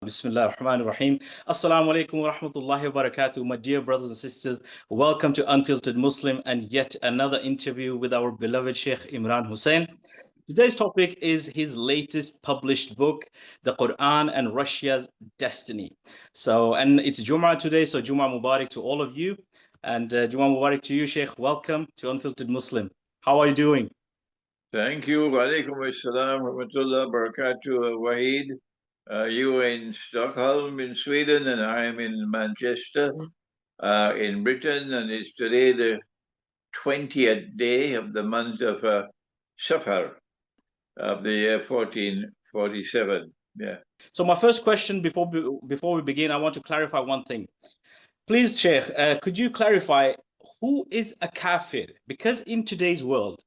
Bismillah ar-Rahman ar-Rahim. Assalamu alaikum wa rahmatullahi wa barakatuh. My dear brothers and sisters, welcome to Unfiltered Muslim and yet another interview with our beloved Sheikh Imran Hussein. Today's topic is his latest published book, The Qur'an and Russia's Destiny. And it's Jum'ah today, so Jum'ah Mubarak to all of you. And Jum'ah Mubarak to you, Sheikh. Welcome to Unfiltered Muslim. How are you doing? Thank you. Wa alaikum assalam wa rahmatullah barakatuh, Wahid. You are in Stockholm in Sweden, and I am in Manchester in Britain, and it's today the 20th day of the month of Safar of the year 1447. Yeah. So my first question before we begin, I want to clarify one thing. Please, Sheikh, could you clarify who is a kafir? Because in today's world,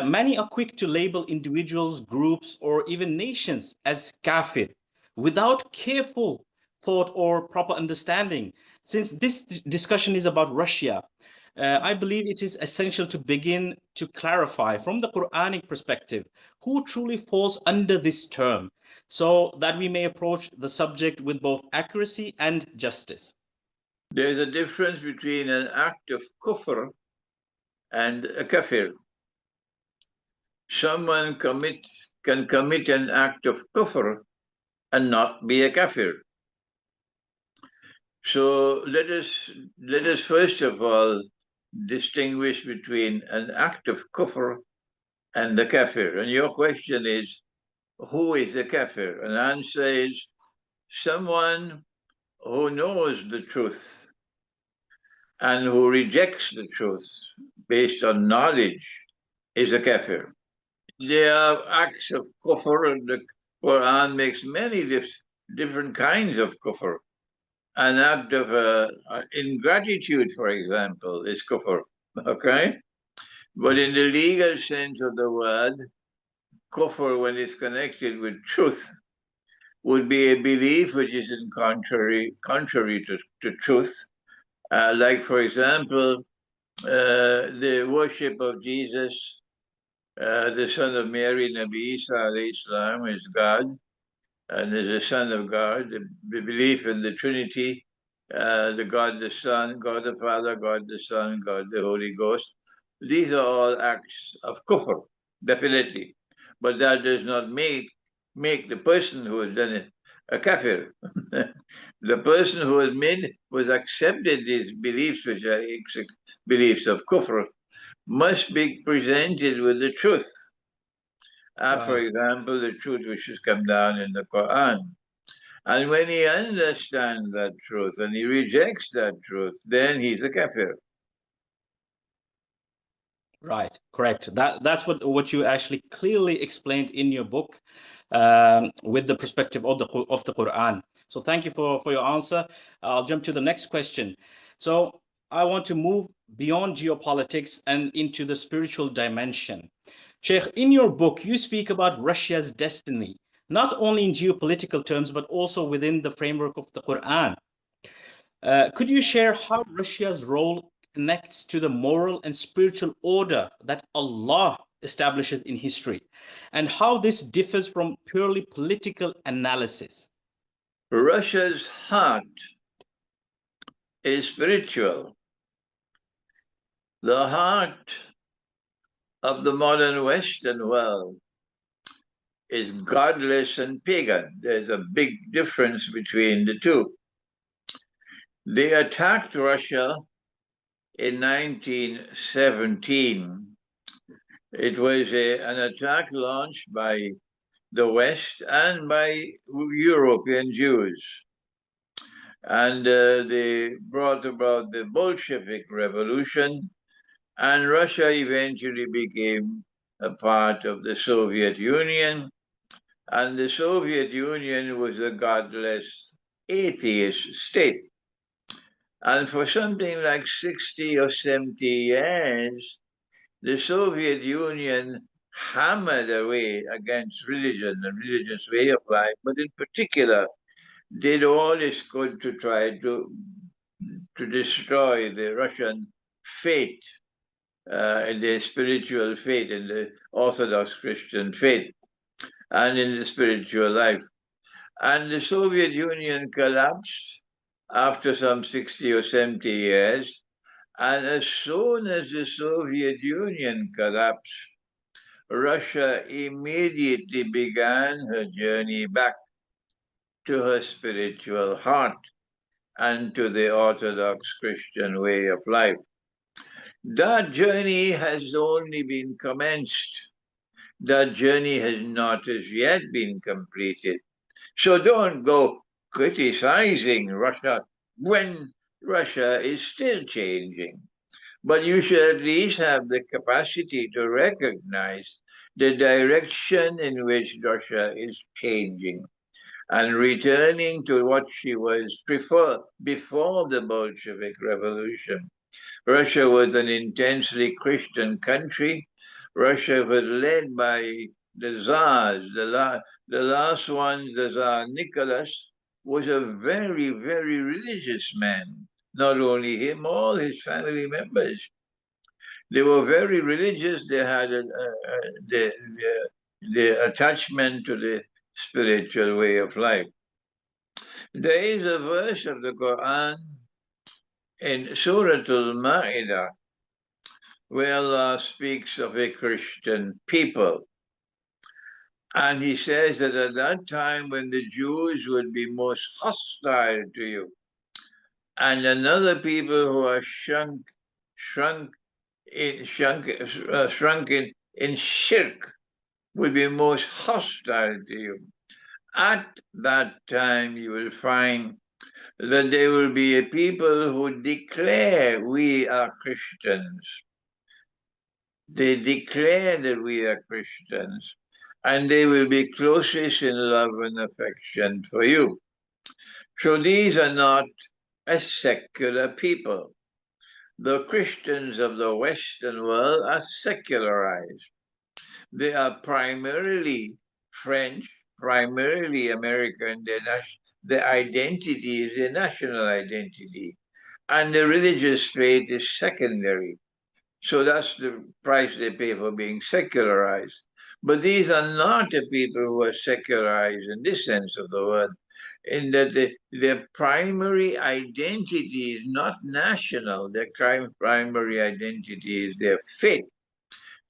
many are quick to label individuals, groups, or even nations as kafir without careful thought or proper understanding. Since this discussion is about Russia, I believe it is essential to begin to clarify from the Quranic perspective who truly falls under this term, so that we may approach the subject with both accuracy and justice. There's a difference between an act of kufr and a kafir. Someone can commit an act of kufr and not be a kafir. So let us first of all distinguish between an act of kufr and the kafir. And your question is, who is the kafir? And the answer is, someone who knows the truth and who rejects the truth based on knowledge is a kafir. There are acts of kufr, and the Qur'an makes many different kinds of kufr. An act of ingratitude, for example, is kufr, okay? But in the legal sense of the word, kufr, when it's connected with truth, would be a belief which is in contrary to truth. Like, for example, the worship of Jesus, the son of Mary, Nabi Isa alayhi salam, is God, and is the Son of God, the belief in the Trinity, the God the Son, God the Father, God the Son, God the Holy Ghost. These are all acts of kufr, definitely. But that does not make the person who has done it a kafir. The person who was accepted these beliefs, which are beliefs of kufr, must be presented with the truth. For example, the truth which has come down in the Qur'an. And when he understands that truth and he rejects that truth, then he's a kafir. Right, correct. That's what you actually clearly explained in your book, with the perspective of the Quran. So thank you for your answer. I'll jump to the next question. So I want to move beyond geopolitics and into the spiritual dimension. Sheikh, in your book, you speak about Russia's destiny, not only in geopolitical terms, but also within the framework of the Quran. Could you share how Russia's role connects to the moral and spiritual order that Allah establishes in history, and how this differs from purely political analysis? Russia's heart is spiritual. The heart of the modern Western world is godless and pagan. There's a big difference between the two. They attacked Russia in 1917. It was an attack launched by the West and by European Jews. And they brought about the Bolshevik Revolution, and Russia eventually became a part of the Soviet Union. And the Soviet Union was a godless, atheist state. And for something like 60 or 70 years, the Soviet Union hammered away against religion and religion's way of life, but in particular, did all it could to try to destroy the Russian faith, the spiritual faith, in the Orthodox Christian faith, and in the spiritual life. And the Soviet Union collapsed after some 60 or 70 years. And as soon as the Soviet Union collapsed, Russia immediately began her journey back to her spiritual heart and to the Orthodox Christian way of life. That journey has only been commenced. That journey has not as yet been completed. So don't go criticizing Russia when Russia is still changing. But you should at least have the capacity to recognize the direction in which Russia is changing and returning to what she was before the Bolshevik Revolution. Russia was an intensely Christian country. Russia was led by the Tsars. The last one, the Tsar Nicholas, was a very, very religious man. Not only him, all his family members. They were very religious. They had the attachment to the spiritual way of life. There is a verse of the Quran in Surah Al-Ma'idah where Allah speaks of a Christian people. And he says that at that time when the Jews would be most hostile to you, and another people who are shrunken in shirk would be most hostile to you. At that time you will find that there will be a people who declare we are Christians. They declare that we are Christians, and they will be closest in love and affection for you. So these are not a secular people. The Christians of the Western world are secularized. They are primarily French, primarily American. Their identity is their national identity, and the religious faith is secondary. So that's the price they pay for being secularized. But these are not the people who are secularized in this sense of the word, in that their primary identity is not national. Their primary identity is their faith.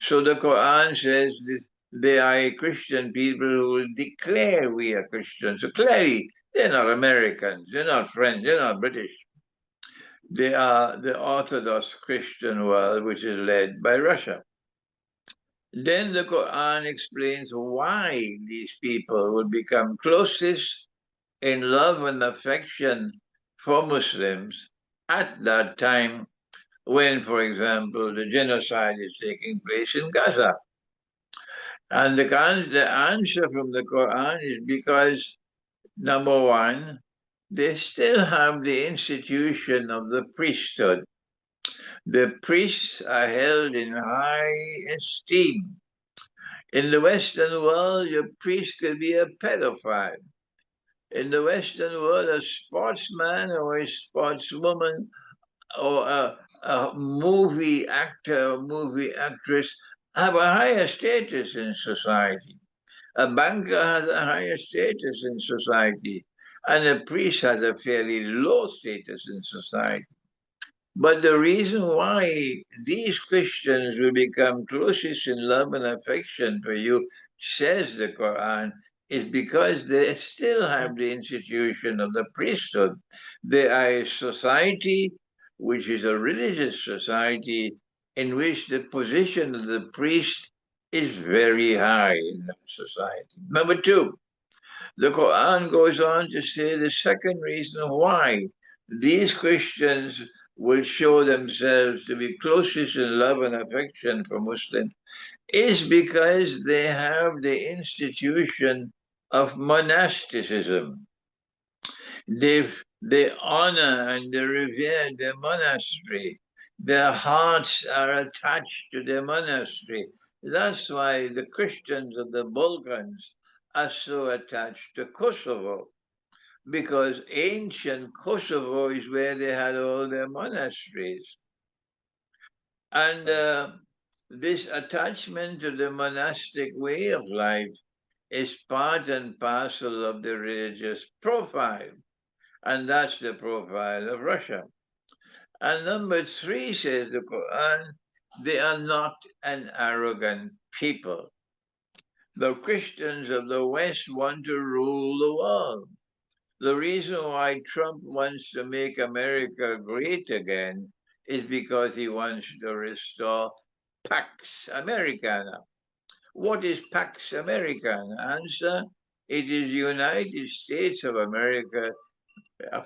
So the Quran says they are a Christian people who will declare we are Christians. So clearly, they're not Americans, they're not French, they're not British. They are the Orthodox Christian world, which is led by Russia. Then the Quran explains why these people will become closest in love and affection for Muslims at that time when, for example, the genocide is taking place in Gaza. And the answer from the Quran is because, number one, they still have the institution of the priesthood. The priests are held in high esteem. In the Western world, your priest could be a pedophile. In the Western world, a sportsman or a sportswoman or a movie actor or movie actress have a higher status in society. A banker has a higher status in society, and a priest has a fairly low status in society. But the reason why these Christians will become closest in love and affection for you, says the Quran, is because they still have the institution of the priesthood. They are a society which is a religious society in which the position of the priest is very high in that society. Number two, the Quran goes on to say the second reason why these Christians will show themselves to be closest in love and affection for Muslims is because they have the institution of monasticism. They honor and they revere their monastery. Their hearts are attached to their monastery. That's why the Christians of the Balkans are so attached to Kosovo, because ancient Kosovo is where they had all their monasteries. And this attachment to the monastic way of life is part and parcel of the religious profile, and that's the profile of Russia. And number 3 says the Quran, they are not an arrogant people. The Christians of the West want to rule the world. The reason why Trump wants to make America great again is because he wants to restore Pax Americana. What is Pax Americana? Answer, it is the United States of America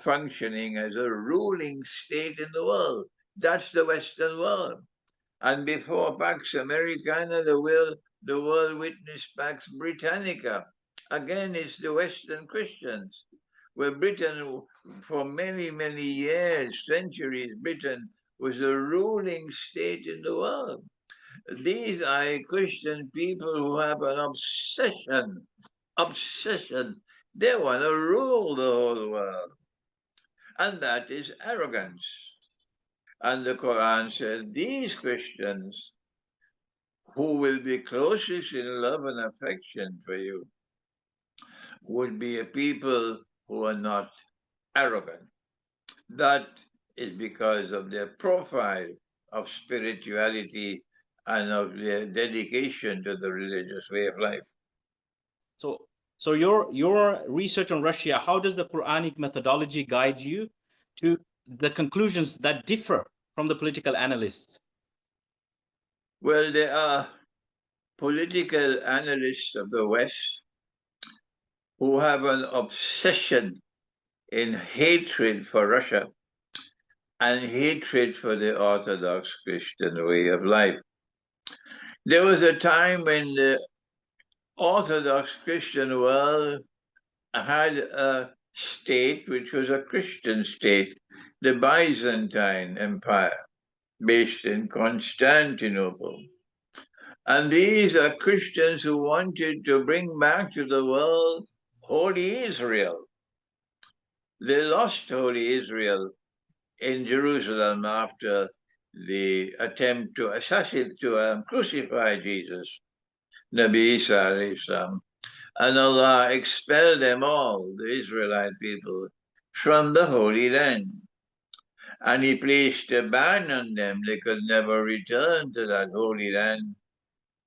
functioning as a ruling state in the world. That's the Western world. And before Pax Americana, the world witnessed Pax Britannica. Again, it's the Western Christians, where Britain, for many, many years, centuries, Britain was a ruling state in the world. These are Christian people who have an obsession. They want to rule the whole world. And that is arrogance. And the Quran says these Christians who will be closest in love and affection for you would be a people who are not arrogant. That is because of their profile of spirituality and of their dedication to the religious way of life. So your research on Russia, how does the Quranic methodology guide you to the conclusions that differ from the political analysts? Well, there are political analysts of the West who have an obsession in hatred for Russia and hatred for the Orthodox Christian way of life. There was a time when the Orthodox Christian world had a state which was a Christian state, the Byzantine Empire, based in Constantinople. And these are Christians who wanted to bring back to the world Holy Israel. They lost Holy Israel in Jerusalem after the attempt to crucify Jesus, Nabi Isa alayhi salam. And Allah expelled them all, the Israelite people, from the Holy Land. And He placed a ban on them. They could never return to that Holy Land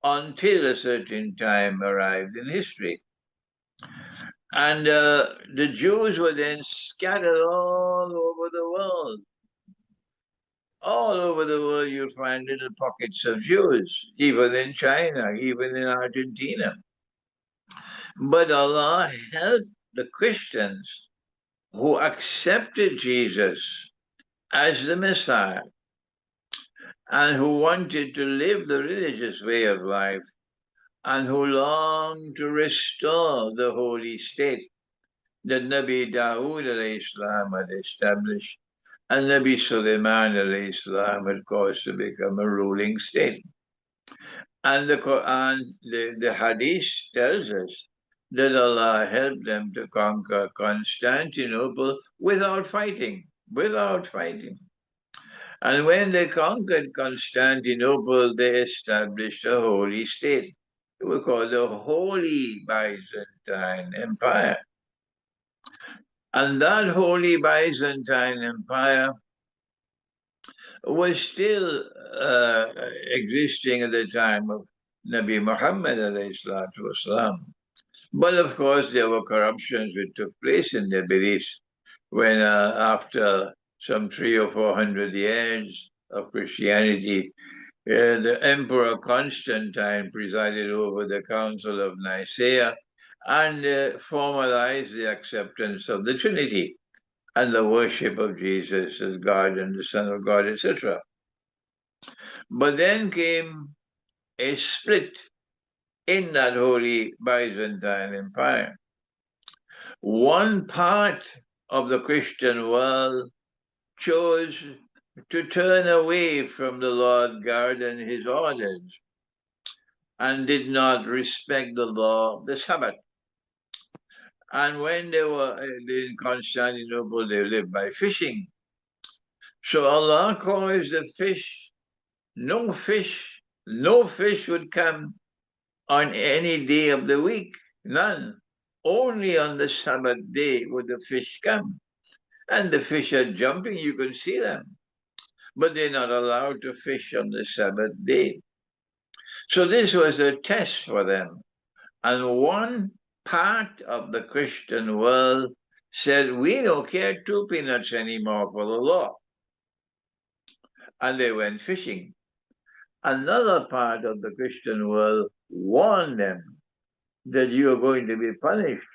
until a certain time arrived in history. And the Jews were then scattered all over the world. All over the world, you'll find little pockets of Jews, even in China, even in Argentina. But Allah helped the Christians who accepted Jesus as the Messiah and who wanted to live the religious way of life and who longed to restore the holy state that Nabi Dawood alayhi salam had established and Nabi Sulaiman alayhi salam had caused to become a ruling state. And the Quran, the Hadith tells us that Allah helped them to conquer Constantinople without fighting. And when they conquered Constantinople, they established a holy state. It was called the Holy Byzantine Empire. And that Holy Byzantine Empire was still existing at the time of Nabi Muhammad alayhi salatu wasalam. But of course, there were corruptions which took place in their beliefs when after some 300 or 400 years of Christianity, the Emperor Constantine presided over the Council of Nicaea and formalized the acceptance of the Trinity and the worship of Jesus as God and the Son of God, etc. But then came a split in that Holy Byzantine Empire. One part of the Christian world chose to turn away from the Lord God and His orders and did not respect the law of the Sabbath. And when they were in Constantinople, they lived by fishing. So Allah caused the no fish would come on any day of the week None. Only on the Sabbath day would the fish come. And the fish are jumping, you can see them. But they're not allowed to fish on the Sabbath day. So this was a test for them. And one part of the Christian world said, we don't care 2 peanuts anymore for the law. And they went fishing. Another part of the Christian world warned them that you are going to be punished.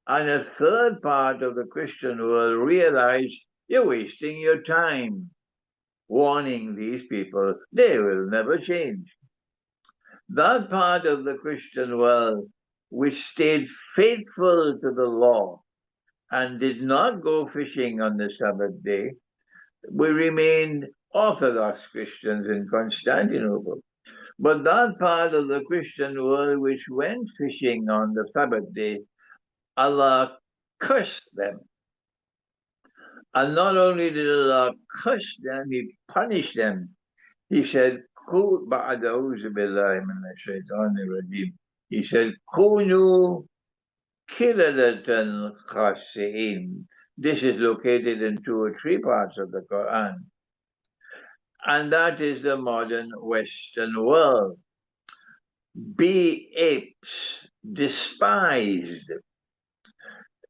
And a third part of the Christian world realized you're wasting your time warning these people. They will never change. That part of the Christian world which stayed faithful to the law and did not go fishing on the Sabbath day, we remained Orthodox Christians in Constantinople. But that part of the Christian world which went fishing on the Sabbath day, Allah cursed them. And not only did Allah curse them, He punished them. He said, He said, Kunu kiradatan khasi'in. This is located in 2 or 3 parts of the Quran. And that is the modern Western world. Be apes, despised.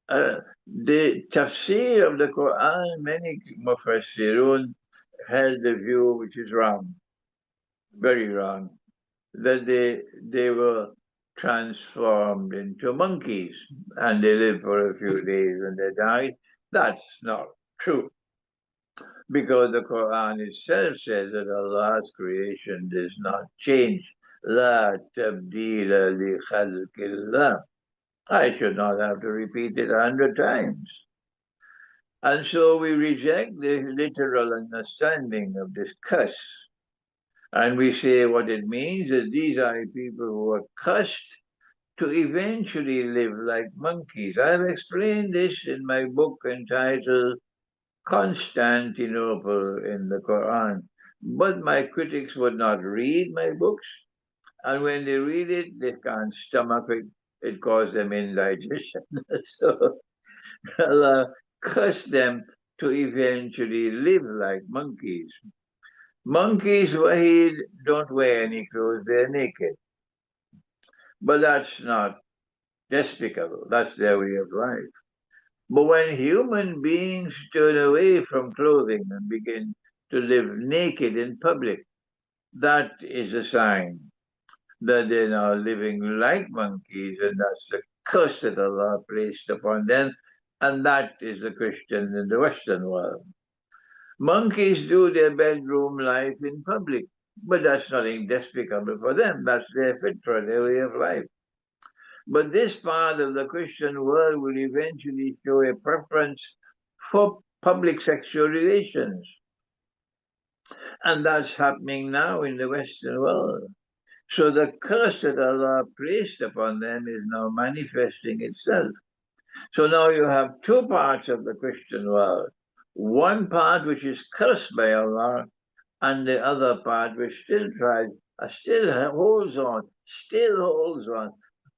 The tafsir of the Quran, many mufassirun held the view which is wrong, very wrong, that they were transformed into monkeys and they lived for a few days and they died. That's not true, because the Quran itself says that Allah's creation does not change. La tabdila li khalqillah. I should not have to repeat it 100 times. And so we reject the literal understanding of this curse. And we say what it means is these are people who are cursed to eventually live like monkeys. I've explained this in my book entitled Constantinople in the Quran. But my critics would not read my books. And when they read it, they can't stomach it. It causes them indigestion. So Allah cursed them to eventually live like monkeys. Monkeys, Wahid, don't wear any clothes, they're naked. But that's not despicable, that's their way of life. But when human beings turn away from clothing and begin to live naked in public, that is a sign that they're now living like monkeys, and that's the curse that Allah placed upon them, and that is the Christians in the Western world. Monkeys do their bedroom life in public, but that's nothing despicable for them. That's their fitra, their way of life. But this part of the Christian world will eventually show a preference for public sexual relations. And that's happening now in the Western world. So the curse that Allah placed upon them is now manifesting itself. So now you have 2 parts of the Christian world. One part which is cursed by Allah, and the other part which still tries, still holds on.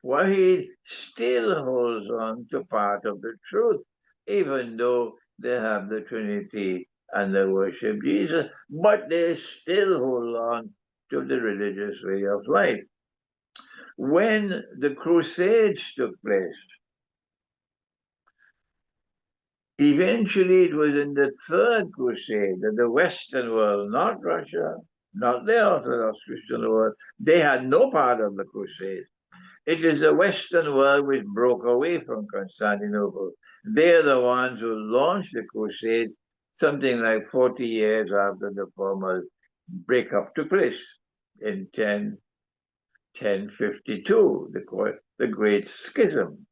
Wahid still holds on to part of the truth, even though they have the Trinity and they worship Jesus, but they still hold on to the religious way of life. When the Crusades took place, eventually it was in the 3rd Crusade that the Western world, not Russia, not the Orthodox Christian world, they had no part of the Crusade. It is the Western world which broke away from Constantinople. They're the ones who launched the Crusades something like 40 years after the formal breakup took place in 1052, the Great Schism.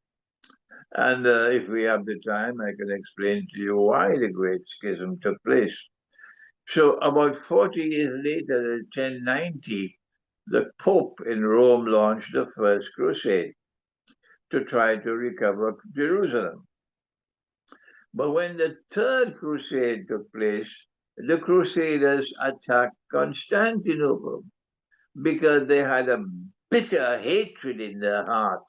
And if we have the time, I can explain to you why the Great Schism took place. So about 40 years later, in 1090, the Pope in Rome launched the First Crusade to try to recover Jerusalem. But when the Third Crusade took place, the Crusaders attacked Constantinople because they had a bitter hatred in their heart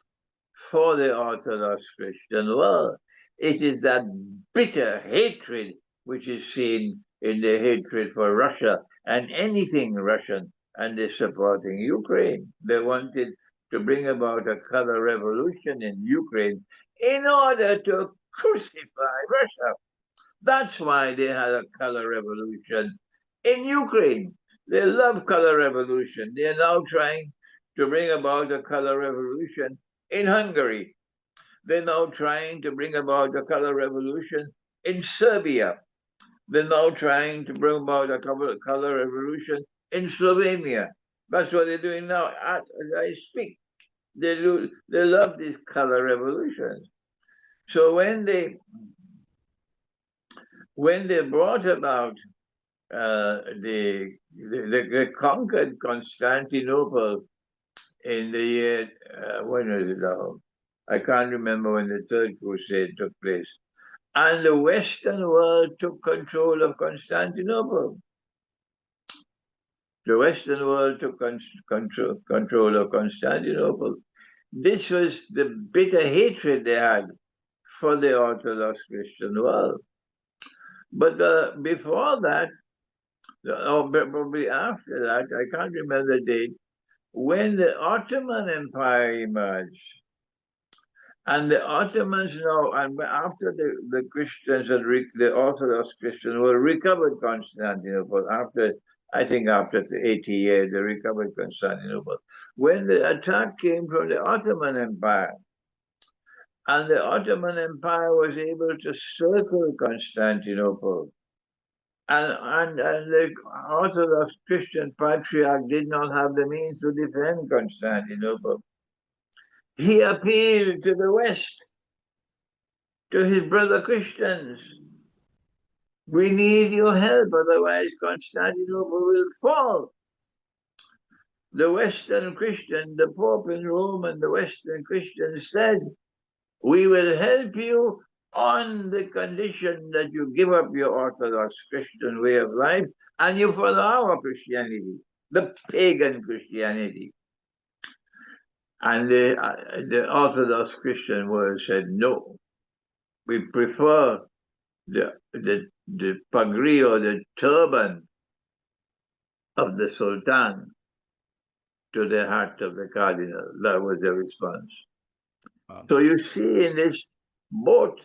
for the Orthodox Christian world. It is that bitter hatred which is seen in the hatred for Russia and anything Russian, and they're supporting Ukraine. They wanted to bring about a color revolution in Ukraine in order to crucify Russia. That's why they had a color revolution in Ukraine. They love color revolution. They are now trying to bring about a color revolution in Hungary. They're now trying to bring about a color revolution in Serbia. They're now trying to bring about a color revolution in Slovenia. That's what they're doing now as I speak. They love these color revolutions. So when they brought about they conquered Constantinople in the year, when was it now? I can't remember when the Third Crusade took place. And the Western world took control of Constantinople. The Western world took control of Constantinople. This was the bitter hatred they had for the Orthodox Christian world. But before that, or probably after that, I can't remember the date, when the Ottoman Empire emerged, and the Ottomans now, and after the Christians and the Orthodox Christians were recovered Constantinople, I think after 80 years, they recovered Constantinople. When the attack came from the Ottoman Empire, and the Ottoman Empire was able to circle Constantinople, and the Orthodox Christian patriarch did not have the means to defend Constantinople. He appealed to the West, to his brother Christians. We need your help, otherwise Constantinople will fall. The Western Christian, the Pope in Rome and the Western Christians said, we will help you on the condition that you give up your Orthodox Christian way of life and you follow our Christianity, the pagan Christianity. And the Orthodox Christian world said, no, we prefer the pagri or the turban of the Sultan to the hat of the cardinal. That was the response. So you see in this, both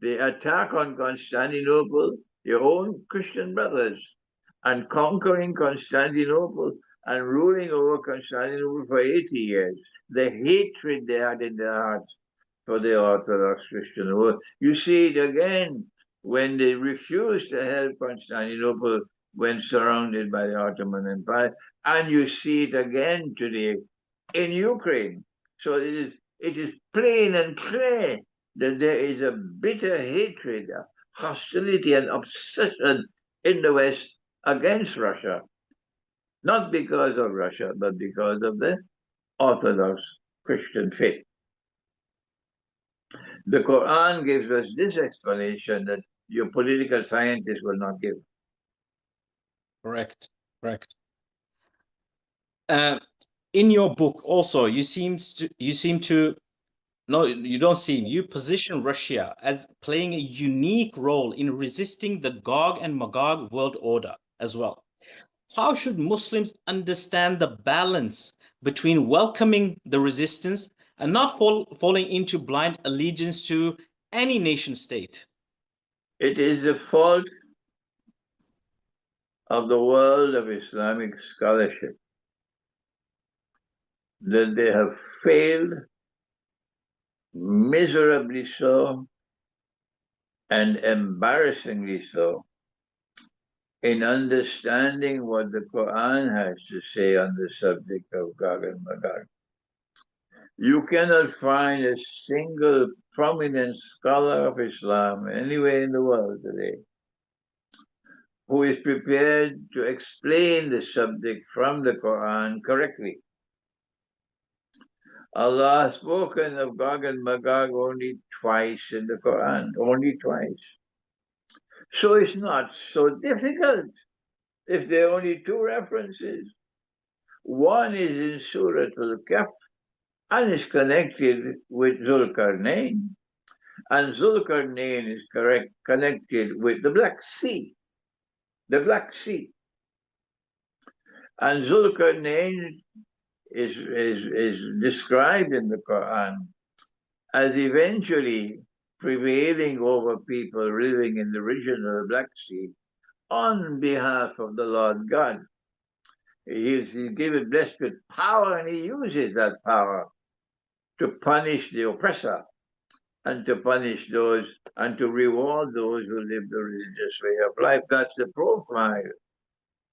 the attack on Constantinople, your own Christian brothers, and conquering Constantinople and ruling over Constantinople for 80 years, the hatred they had in their hearts for the Orthodox Christian world. You see it again when they refused to help Constantinople when surrounded by the Ottoman Empire, and you see it again today in Ukraine. So it is plain and clear that there is a bitter hatred, hostility, and obsession in the West against Russia, not because of Russia, but because of the Orthodox Christian faith. The Qur'an gives us this explanation that your political scientists will not give. Correct. In your book, also, you position Russia as playing a unique role in resisting the Gog and Magog world order as well. How should Muslims understand the balance between welcoming the resistance and not falling into blind allegiance to any nation state? It is the fault of the world of Islamic scholarship that they have failed miserably so and embarrassingly so in understanding what the Quran has to say on the subject of Gog and Magog. You cannot find a single prominent scholar of Islam anywhere in the world today who is prepared to explain the subject from the Quran correctly. Allah has spoken of Gog and Magog only twice in the Quran, only twice. So it's not so difficult if there are only two references. One is in Surah Al-Kahf, and is connected with Zulkarnain. And Zulkarnain is connected with the Black Sea. The Black Sea. And Zulkarnain is described in the Quran as eventually prevailing over people living in the region of the Black Sea on behalf of the Lord God. He's given blessed with power, and he uses that power to punish the oppressor and to punish those and to reward those who live the religious way of life. That's the profile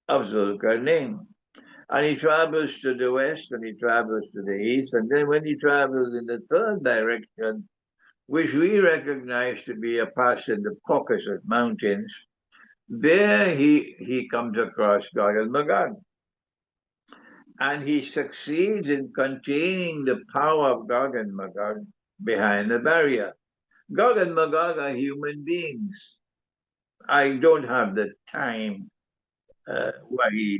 of Zulkarnain. And he travels to the west and he travels to the east. And then when he travels in the third direction, which we recognize to be a pass in the Caucasus Mountains, there he comes across Gog and Magog. And he succeeds in containing the power of Gog and Magog behind the barrier. Gog and Magog are human beings. I don't have the time, Wahid,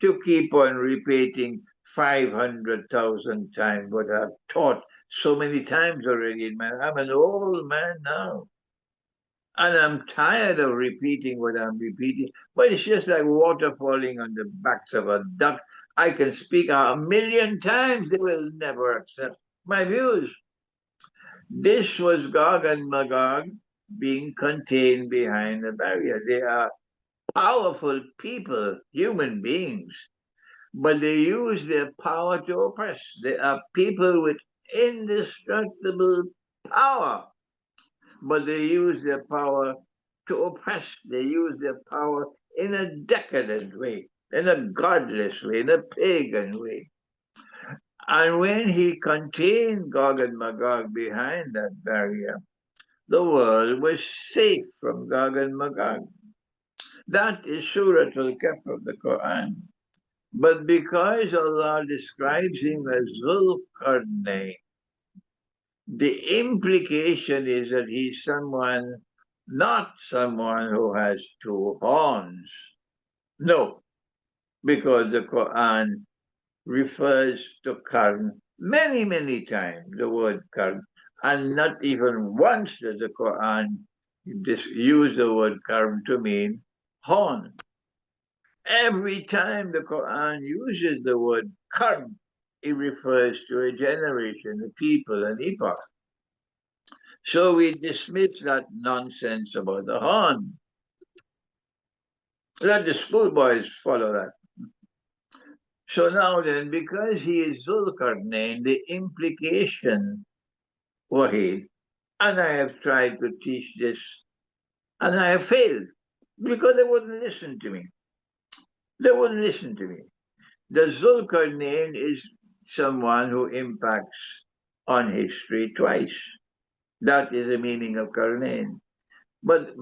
to keep on repeating 500,000 times what I've taught so many times already. I'm an old man now. And I'm tired of repeating what I'm repeating. But it's just like water falling on the backs of a duck. I can speak 1,000,000 times. They will never accept my views. This was Gog and Magog being contained behind the barrier. They are powerful people, human beings, but they use their power to oppress. They are people with indestructible power, but they use their power to oppress. They use their power in a decadent way, in a godless way, in a pagan way. And when he contained Gog and Magog behind that barrier, the world was safe from Gog and Magog. That is Surah Al-Kahf of the Quran. But because Allah describes him as Zulqarnain, the implication is that he's someone, not someone who has two horns. No, because the Quran refers to Qarn many, many times, the word Qarn, and not even once does the Quran use the word Qarn to mean horn. Every time the Quran uses the word Qarn, it refers to a generation, a people, an epoch. So we dismiss that nonsense about the horn. Let the schoolboys follow that. So now then, because he is Zulkarnain, the implication, Wahid, and I have tried to teach this, and I have failed, because they wouldn't listen to me. They wouldn't listen to me. The Zulkarnain is someone who impacts on history twice. That is the meaning of Karnain. But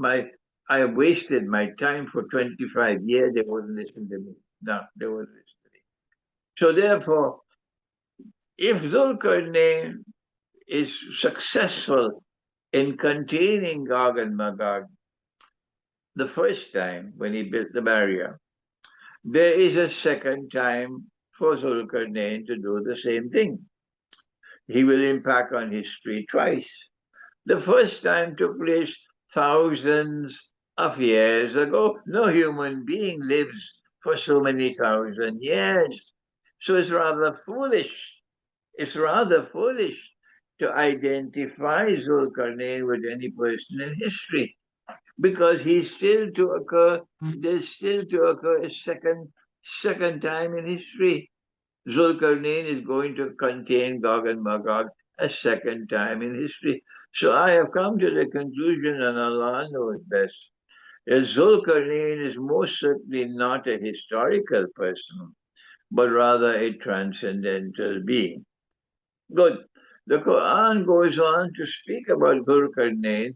I have wasted my time for 25 years. They wouldn't listen to me. No, they wouldn't listen to me. So therefore, if Zulkarnain is successful in containing Gog and Magog the first time when he built the barrier, there is a second time for Zulkarnain to do the same thing. He will impact on history twice. The first time took place thousands of years ago. No human being lives for so many thousand years. So it's rather foolish. It's rather foolish to identify Zulkarnain with any person in history, because he's still to occur, there's still to occur a second time in history. Zulkarnain is going to contain Gog and Magog a second time in history. So I have come to the conclusion, and Allah knows best, that Zulkarnain is most certainly not a historical person, but rather a transcendental being. Good. The Quran goes on to speak about Zulkarnain,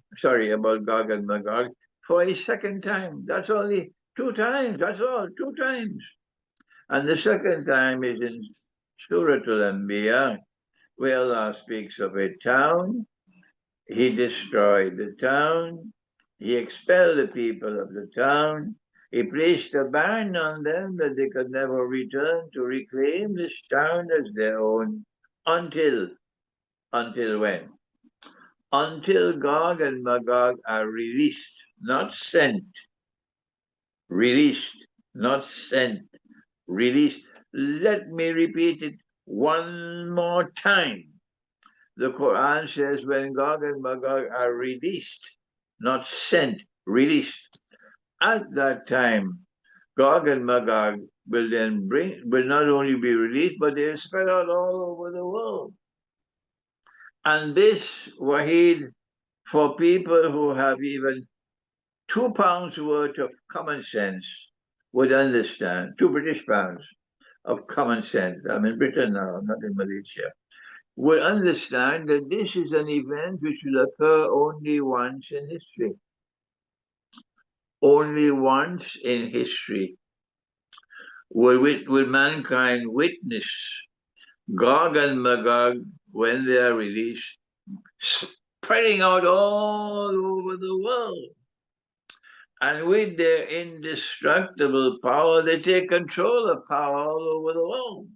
about Gog and Magog, for a second time. That's only 2 times. That's all, 2 times. And the second time is in Surah Al-Anbiya, where Allah speaks of a town. He destroyed the town. He expelled the people of the town. He placed a ban on them that they could never return to reclaim this town as their own Until when? Until Gog and Magog are released, not sent. Released, not sent. Released. Let me repeat it one more time. The Quran says when Gog and Magog are released, not sent, released. At that time, Gog and Magog will not only be released, but they'll spread out all over the world. And this, Wahid, for people who have even 2 pounds worth of common sense, would understand, 2 British pounds of common sense. I'm in Britain now, I'm not in Malaysia. Will understand that this is an event which will occur only once in history. Only once in history will mankind witness Gog and Magog when they are released, spreading out all over the world. And with their indestructible power, they take control of power all over the world.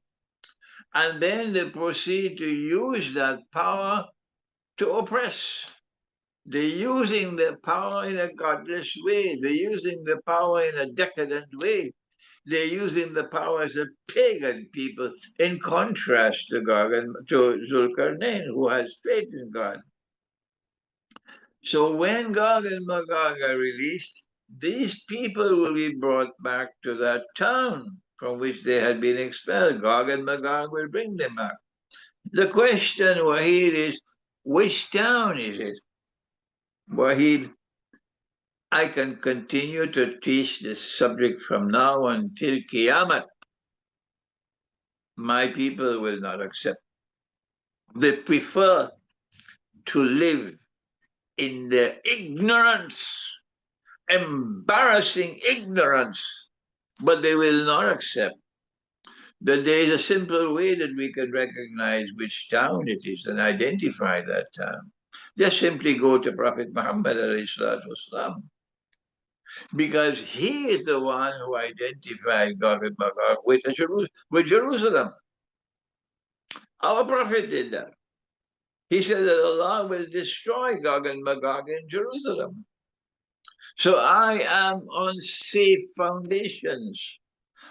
And then they proceed to use that power to oppress. They're using the power in a godless way. They're using the power in a decadent way. They're using the power as a pagan people, in contrast to Gog and to Zulkarnain, who has faith in God. So when Gog and Magog are released, these people will be brought back to that town from which they had been expelled. Gog and Magog will bring them back. The question, Wahid, is which town is it? Wahid, I can continue to teach this subject from now until Qiyamah. My people will not accept. They prefer to live in their ignorance, embarrassing ignorance, but they will not accept that there is a simple way that we can recognize which town it is and identify that town. Just simply go to Prophet Muhammad والسلام, because he is the one who identified Gog and Magog with Jerusalem. Our Prophet did that. He said that Allah will destroy Gog and Magog in Jerusalem. So I am on safe foundations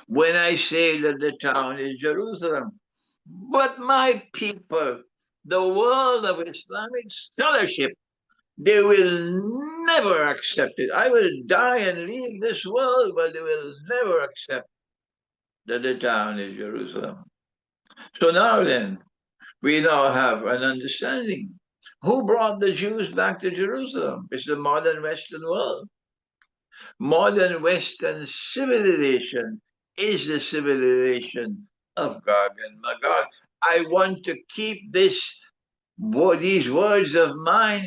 when I say that the town is Jerusalem. But my people, the world of Islamic scholarship, they will never accept it. I will die and leave this world, but they will never accept that the town is Jerusalem. So now then, we now have an understanding. Who brought the Jews back to Jerusalem? It's the modern Western world. Modern Western civilization is the civilization of Gog and Magog. I want to keep these words of mine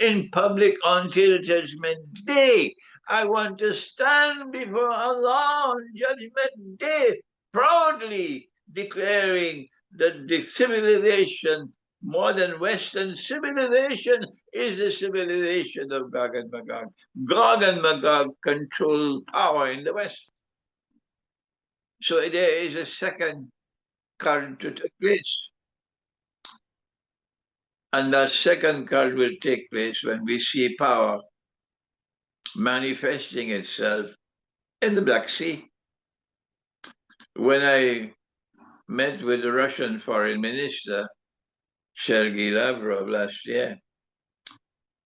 in public until Judgment Day. I want to stand before Allah on Judgment Day, proudly declaring that the civilization, modern Western civilization, is the civilization of Gog and Magog. Gog and Magog control power in the West. So there is a second current to take place. And that second current will take place when we see power manifesting itself in the Black Sea. When I met with the Russian foreign minister, Sergei Lavrov, last year,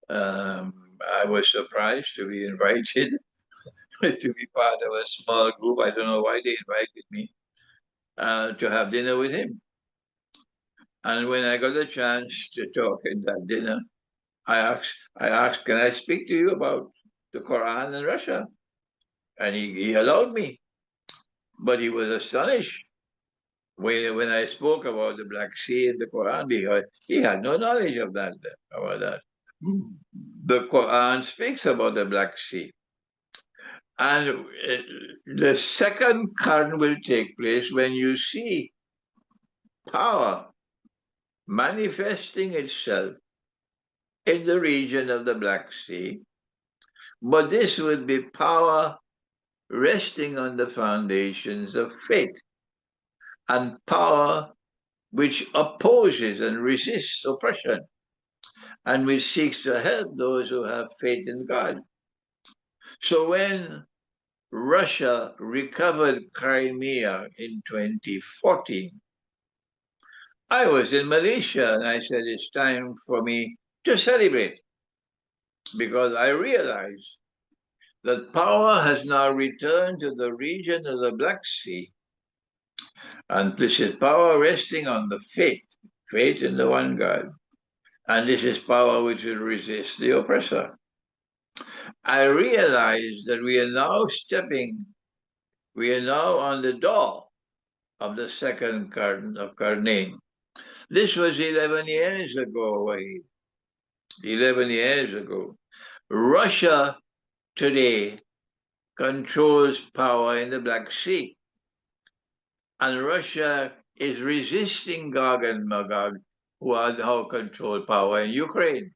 I was surprised to be invited to be part of a small group. I don't know why they invited me to have dinner with him. And when I got a chance to talk at that dinner, I asked, can I speak to you about the Quran in Russia? And he allowed me. But he was astonished when I spoke about the Black Sea and the Quran, because he had no knowledge of that, about that. The Quran speaks about the Black Sea. And the second current will take place when you see power manifesting itself in the region of the Black Sea. But this would be power resting on the foundations of faith, and power which opposes and resists oppression, and which seeks to help those who have faith in God. So when Russia recovered Crimea in 2014, I was in Malaysia and I said, it's time for me to celebrate, because I realized that power has now returned to the region of the Black Sea. And this is power resting on the faith in the one God. And this is power which will resist the oppressor. I realize that we are now on the door of the second garden of Karnaim. This was 11 years ago, Wahid. 11 years ago. Russia today controls power in the Black Sea. And Russia is resisting Gog and Magog, who are now control power in Ukraine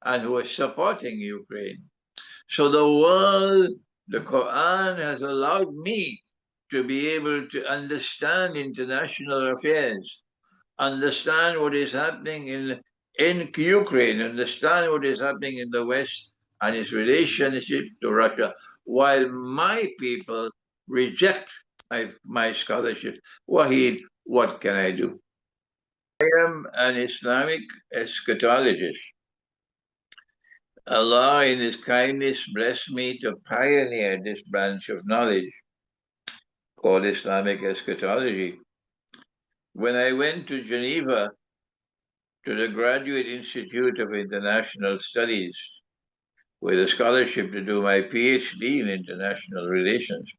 and who are supporting Ukraine. So the world, the Qur'an has allowed me to be able to understand international affairs, understand what is happening in Ukraine, understand what is happening in the West and its relationship to Russia, while my people reject my scholarship. Wahid, what can I do? I am an Islamic eschatologist. Allah in His kindness blessed me to pioneer this branch of knowledge called Islamic eschatology. When I went to Geneva to the Graduate Institute of International Studies with a scholarship to do my PhD in international relations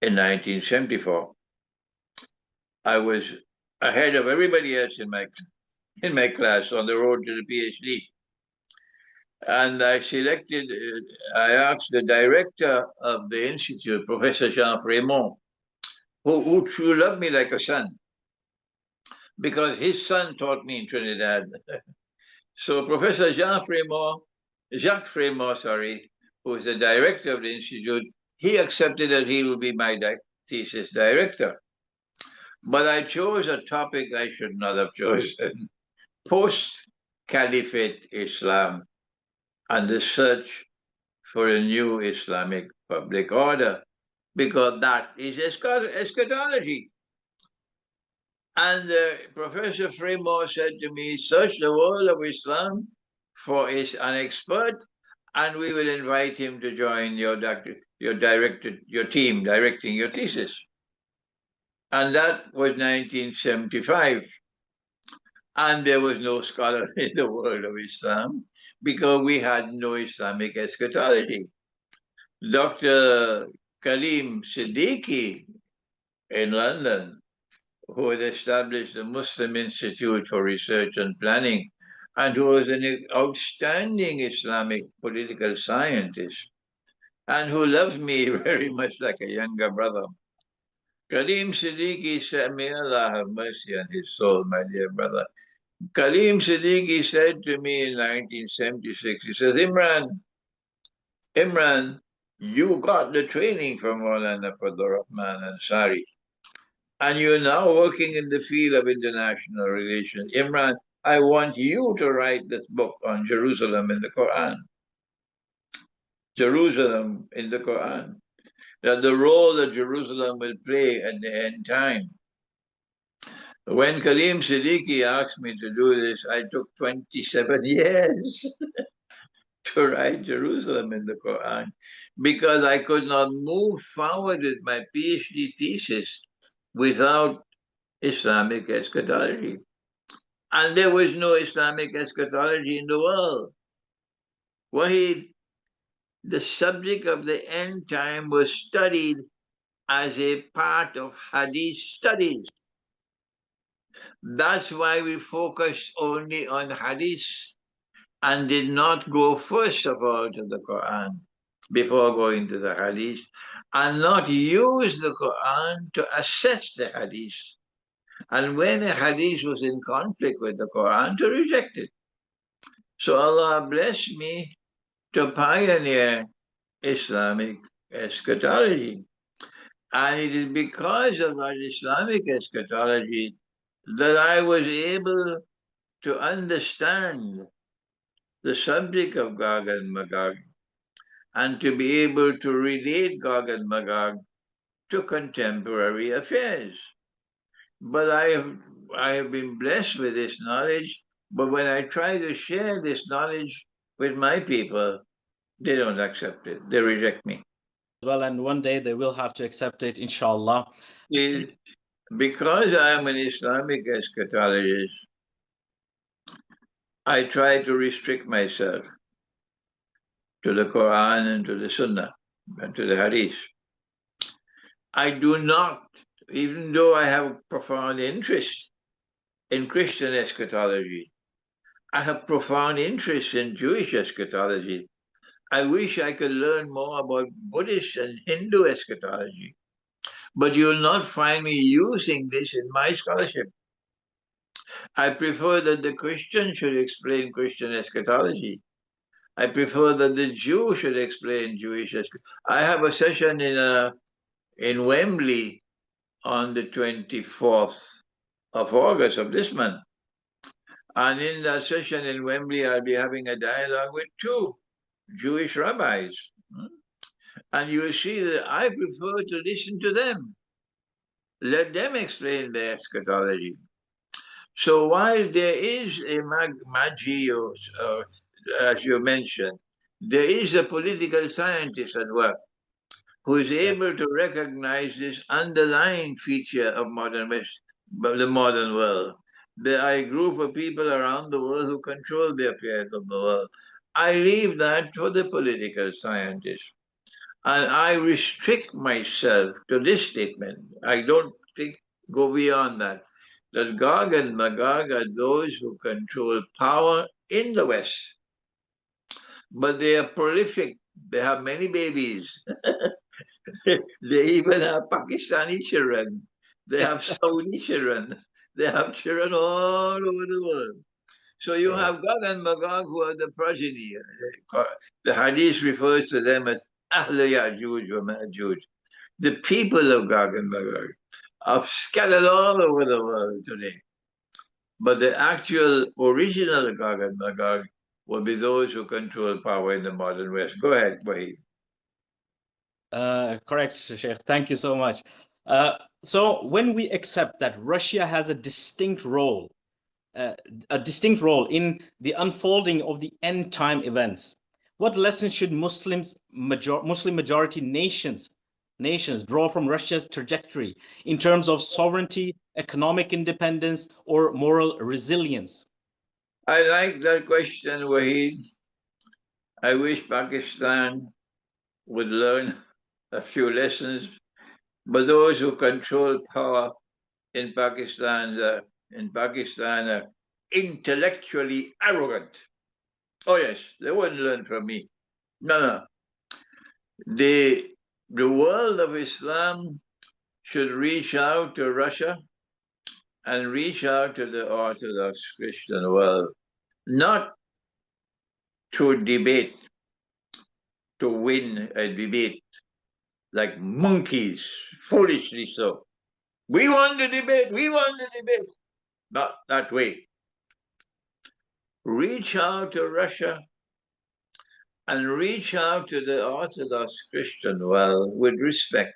in 1974, I was ahead of everybody else in my class on the road to the PhD. And I asked the director of the institute, Professor Jean Frémont, who loved me like a son, because his son taught me in Trinidad. So Professor Jacques Frémont, who is the director of the institute, he accepted that he will be my thesis director. But I chose a topic I should not have chosen: post-Caliphate Islam and the search for a new Islamic public order, because that is eschatology. And Professor Fremont said to me, search the world of Islam for an expert, and we will invite him to join your team directing your thesis. And that was 1975. And there was no scholar in the world of Islam because we had no Islamic eschatology. Dr. Kaleem Siddiqui in London, who had established the Muslim Institute for Research and Planning, and who was an outstanding Islamic political scientist, and who loved me very much like a younger brother. Kaleem Siddiqui said, may Allah have mercy on his soul, my dear brother. Kaleem Siddiqui said to me in 1976, he says, Imran, you got the training from Maulana Fadlur Rahman Ansari, and you're now working in the field of international relations. Imran, I want you to write this book on Jerusalem in the Qur'an. Jerusalem in the Qur'an. That the role that Jerusalem will play at the end time. When Kaleem Siddiqui asked me to do this, I took 27 years to write Jerusalem in the Qur'an, because I could not move forward with my PhD thesis without Islamic eschatology. And there was no Islamic eschatology in the world. The subject of the end time was studied as a part of Hadith studies. That's why we focused only on Hadith and did not go first of all to the Quran before going to the Hadith, and not use the Quran to assess the Hadith. And when a Hadith was in conflict with the Quran, to reject it. So Allah blessed me to pioneer Islamic eschatology. And it is because of our Islamic eschatology that I was able to understand the subject of Gog and Magog and to be able to relate Gog and Magog to contemporary affairs. But I have been blessed with this knowledge, but when I try to share this knowledge with my people, they don't accept it. They reject me. Well, and one day they will have to accept it, inshallah. Because I am an Islamic eschatologist, I try to restrict myself to the Quran and to the Sunnah and to the Hadith. I do not, even though I have profound interest in Christian eschatology, I have profound interest in Jewish eschatology. I wish I could learn more about Buddhist and Hindu eschatology, but you'll not find me using this in my scholarship. I prefer that the Christian should explain Christian eschatology. I prefer that the Jew should explain Jewish eschatology. I have a session in Wembley on the 24th of August of this month. And in that session in Wembley, I'll be having a dialogue with two Jewish rabbis. And you will see that I prefer to listen to them. Let them explain their eschatology. So while there is a magi, as you mentioned, there is a political scientist at work who is able to recognize this underlying feature of the modern world. There are a group of people around the world who control the affairs of the world. I leave that to the political scientists. And I restrict myself to this statement. I don't go beyond that. That Gog and Magog are those who control power in the West. But they are prolific. They have many babies. They even have Pakistani children. They have Saudi children. They have children all over the world. So you have Gog and Magog who are the progeny. The Hadith refers to them as Ahl Ya'juj wa Ma'juj. The people of Gog and Magog are scattered all over the world today. But the actual original Gog and Magog will be those who control power in the modern West. Go ahead, Wahid. Correct, Sheikh. Thank you so much. So when we accept that Russia has a distinct role in the unfolding of the end time events, what lessons should Muslim majority nations draw from Russia's trajectory in terms of sovereignty, economic independence, or moral resilience? I like that question, Wahid. I wish Pakistan would learn a few lessons, but those who control power in Pakistan are intellectually arrogant. Oh yes, they wouldn't learn from me. No. The world of Islam should reach out to Russia and reach out to the Orthodox Christian world, not to debate, to win a debate like monkeys, foolishly so. We won the debate, Not that way. Reach out to Russia and reach out to the Orthodox Christian world with respect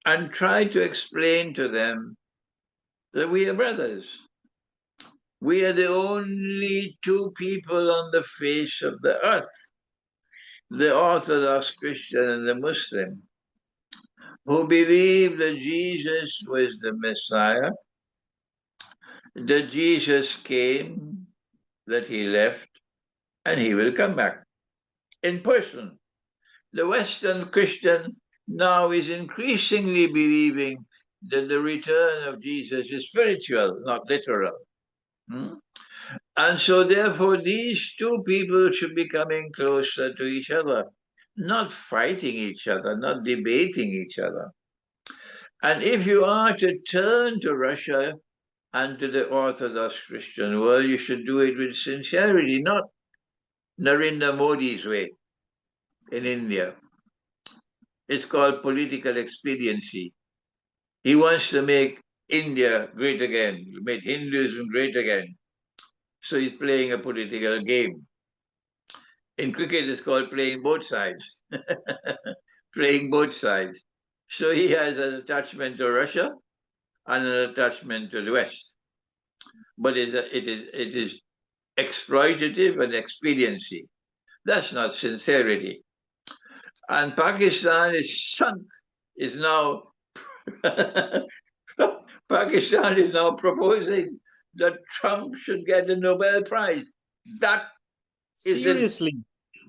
and try to explain to them that we are brothers. We are the only two people on the face of the earth, the Orthodox Christian and the Muslim, who believe that Jesus was the Messiah, that Jesus came, that he left, and he will come back in person. The Western Christian now is increasingly believing that the return of Jesus is spiritual, not literal. And so therefore these two people should be coming closer to each other, not fighting each other, not debating each other. And if you are to turn to Russia and to the Orthodox Christian world, you should do it with sincerity, not Narendra Modi's way in India. It's called political expediency. He wants to make India great again, made Hinduism great again. So he's playing a political game. In cricket, it's called playing both sides. Playing both sides. So he has an attachment to Russia and an attachment to the West. But it is exploitative and expediency. That's not sincerity. And Pakistan is sunk, is now Pakistan is now proposing that Trump should get the Nobel Prize. That is Seriously,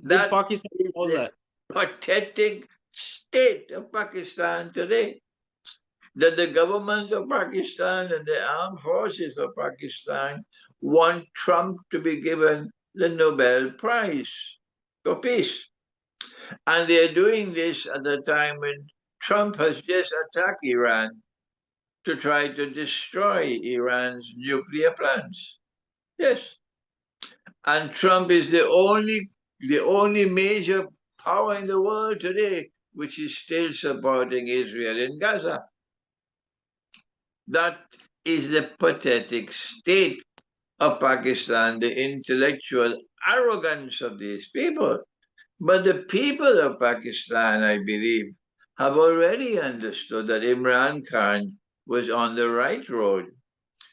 did Pakistan propose that? Pathetic state of Pakistan today. That the government of Pakistan and the armed forces of Pakistan want Trump to be given the Nobel Prize for peace. And they're doing this at a time when Trump has just attacked Iran to try to destroy Iran's nuclear plants. Yes. And Trump is the only major power in the world today which is still supporting Israel in Gaza. That is the pathetic state of Pakistan, the intellectual arrogance of these people. But the people of Pakistan, I believe, have already understood that Imran Khan was on the right road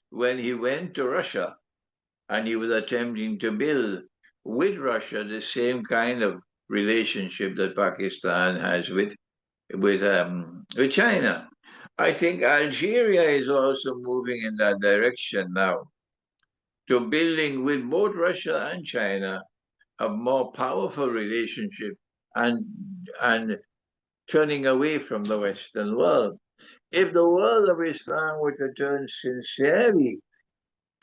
when he went to Russia and he was attempting to build with Russia the same kind of relationship that Pakistan has with China. I think Algeria is also moving in that direction now, to building with both Russia and China a more powerful relationship and turning away from the Western world. If the world of Islam were to turn sincerely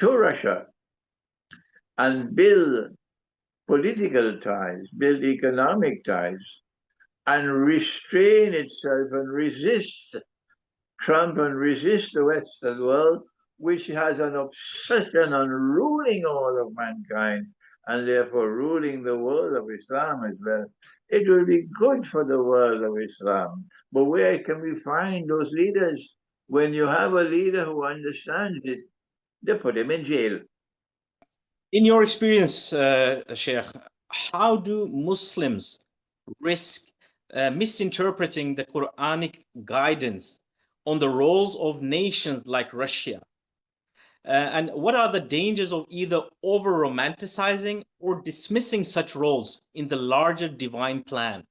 to Russia and build political ties, build economic ties, and restrain itself and resist Trump and resist the Western world, which has an obsession on ruling all of mankind and therefore ruling the world of Islam as well, it will be good for the world of Islam. But where can we find those leaders? When you have a leader who understands it, they put him in jail. In your experience, Sheikh, how do Muslims risk misinterpreting the Quranic guidance on the roles of nations like Russia? And what are the dangers of either over-romanticizing or dismissing such roles in the larger divine plan?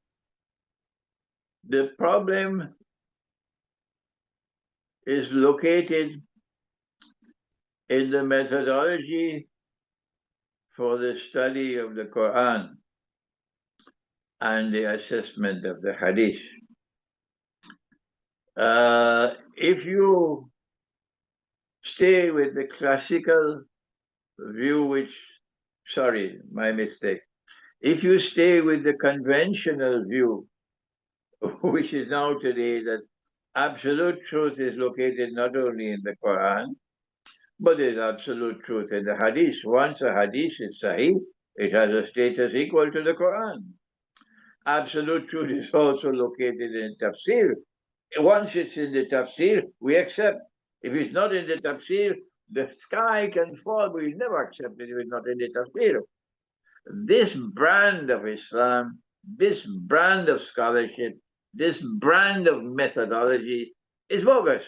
The problem is located in the methodology for the study of the Qur'an and the assessment of the Hadith. If you stay with the classical view, my mistake. If you stay with the conventional view, which is now today that absolute truth is located not only in the Quran, but there's absolute truth in the Hadith. Once a Hadith is Sahih, it has a status equal to the Quran. Absolute truth is also located in Tafsir. Once it's in the Tafsir, we accept. If it's not in the Tafsir, the sky can fall, but we never accept it if it's not in the Tafsir. This brand of Islam, this brand of scholarship, this brand of methodology is bogus.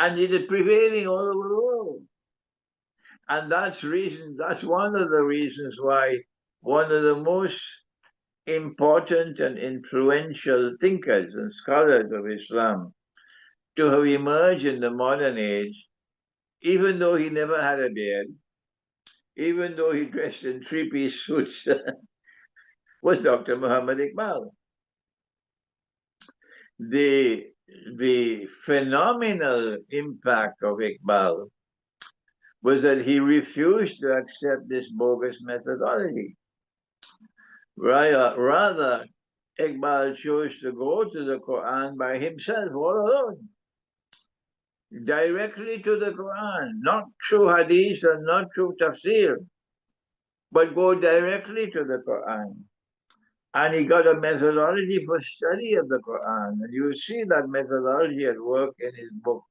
And it is prevailing all over the world. And that's one of the reasons why one of the most important and influential thinkers and scholars of Islam to have emerged in the modern age, even though he never had a beard, even though he dressed in three-piece suits, was Dr. Muhammad Iqbal. The phenomenal impact of Iqbal was that he refused to accept this bogus methodology. Rather, Iqbal chose to go to the Quran by himself, all alone, directly to the Quran, not through Hadith and not through Tafsir, but go directly to the Quran. And he got a methodology for study of the Quran. And you see that methodology at work in his book,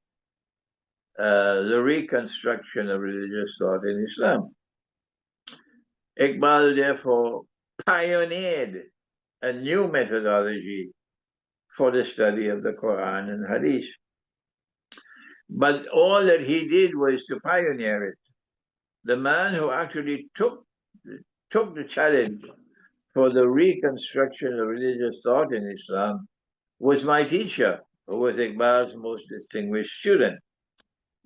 the reconstruction of religious thought in Islam. Iqbal therefore pioneered a new methodology for the study of the Quran and Hadith. But all that he did was to pioneer it. The man who actually took the challenge for the reconstruction of religious thought in Islam was my teacher, who was Iqbal's most distinguished student,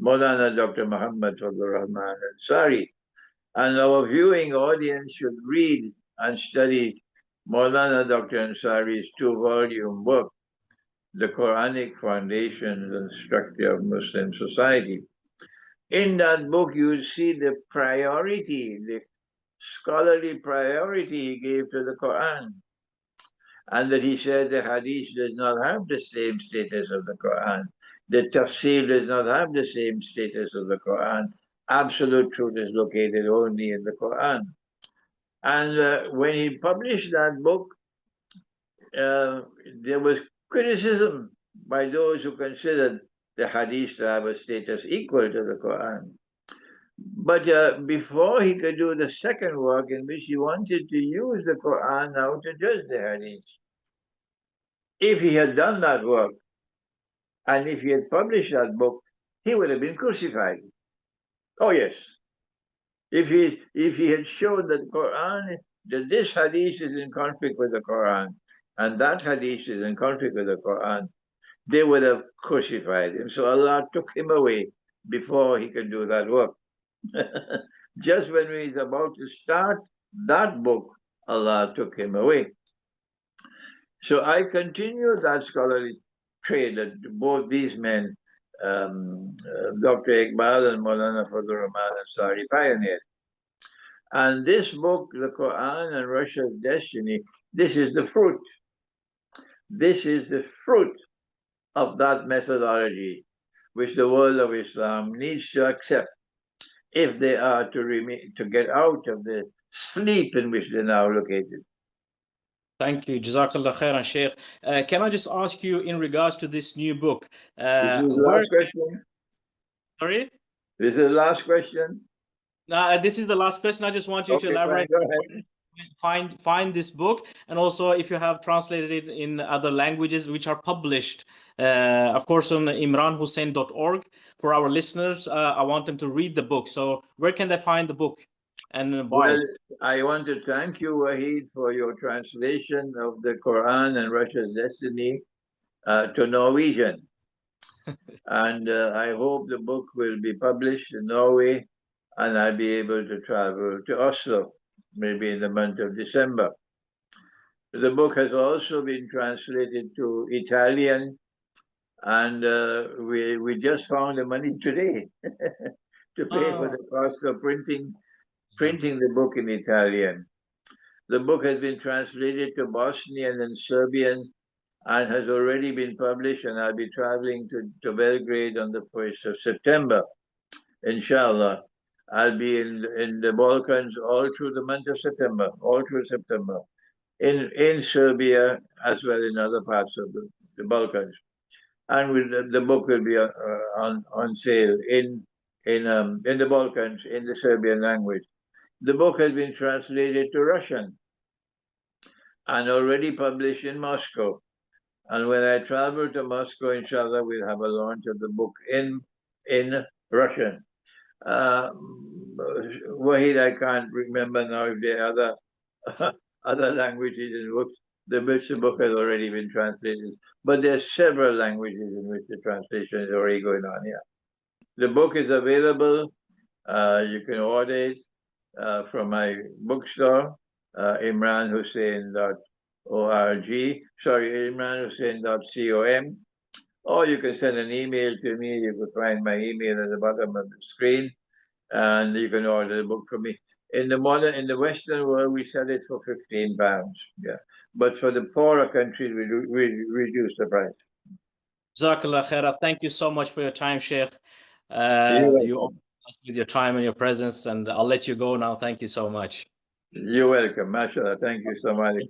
Maulana Dr. Muhammad Fadlur Rahman Ansari. And our viewing audience should read and study Maulana Dr. Ansari's 2-volume book, The Quranic Foundations and Structure of Muslim Society. In that book, you see the priority, the scholarly priority he gave to the Quran. And that he said the Hadith does not have the same status of the Quran. The tafsir does not have the same status of the Quran. Absolute truth is located only in the Quran. And when he published that book, there was criticism by those who considered the Hadith to have a status equal to the Quran. But before he could do the second work, in which he wanted to use the Quran now to judge the Hadith, if he had done that work, and if he had published that book, he would have been crucified. Oh yes. If he had shown that Quran, that this hadith is in conflict with the Quran, and that hadith is in conflict with the Quran, they would have crucified him. So Allah took him away before he could do that work. Just when he's about to start that book, Allah took him away. So I continued that scholarly trade that both these men, Dr. Iqbal and Maulana Fadlur Rahman Ansari, pioneered. And this book, The Quran and Russia's Destiny, this is the fruit. This is the fruit of that methodology which the world of Islam needs to accept if they are to get out of the sleep in which they're now located. Thank you. Jazakallah khairan, Sheikh. Can I just ask you in regards to this new book? This is the last question. Sorry? This is the last question. This is the last question. I just want you to elaborate. Find this book, and also if you have translated it in other languages which are published, of course, on imranhussein.org. For our listeners, I want them to read the book. So where can they find the book and buy it? I want to thank you, Wahid, for your translation of the Quran and Russia's Destiny to Norwegian. And I hope the book will be published in Norway, and I'll be able to travel to Oslo, maybe in the month of December. The book has also been translated to Italian, and we just found the money today to pay for the cost of printing the book in Italian. The book has been translated to Bosnian and Serbian and has already been published, and I'll be traveling to Belgrade on the 1st of September, inshallah. I'll be in the Balkans all through the month of September, in Serbia as well in other parts of the Balkans. And the book will be on sale in the Balkans in the Serbian language. The book has been translated to Russian and already published in Moscow. And when I travel to Moscow, inshallah, we'll have a launch of the book in Russian. Wahid, I can't remember now if there are other languages in books. The book has already been translated, but there are several languages in which the translation is already going on here. The book is available. You can order it from my bookstore, imranhussein.org. Sorry, imranhussein.com. Or you can send an email to me. You can find my email at the bottom of the screen, and you can order the book from me. In the Western world, we sell it for £15. Yeah, but for the poorer countries, we reduce the price. Jazakallah khairah. Thank you so much for your time, Sheikh. You honor us with your time and your presence, and I'll let you go now. Thank you so much. You're welcome, mashallah. Thank you so much.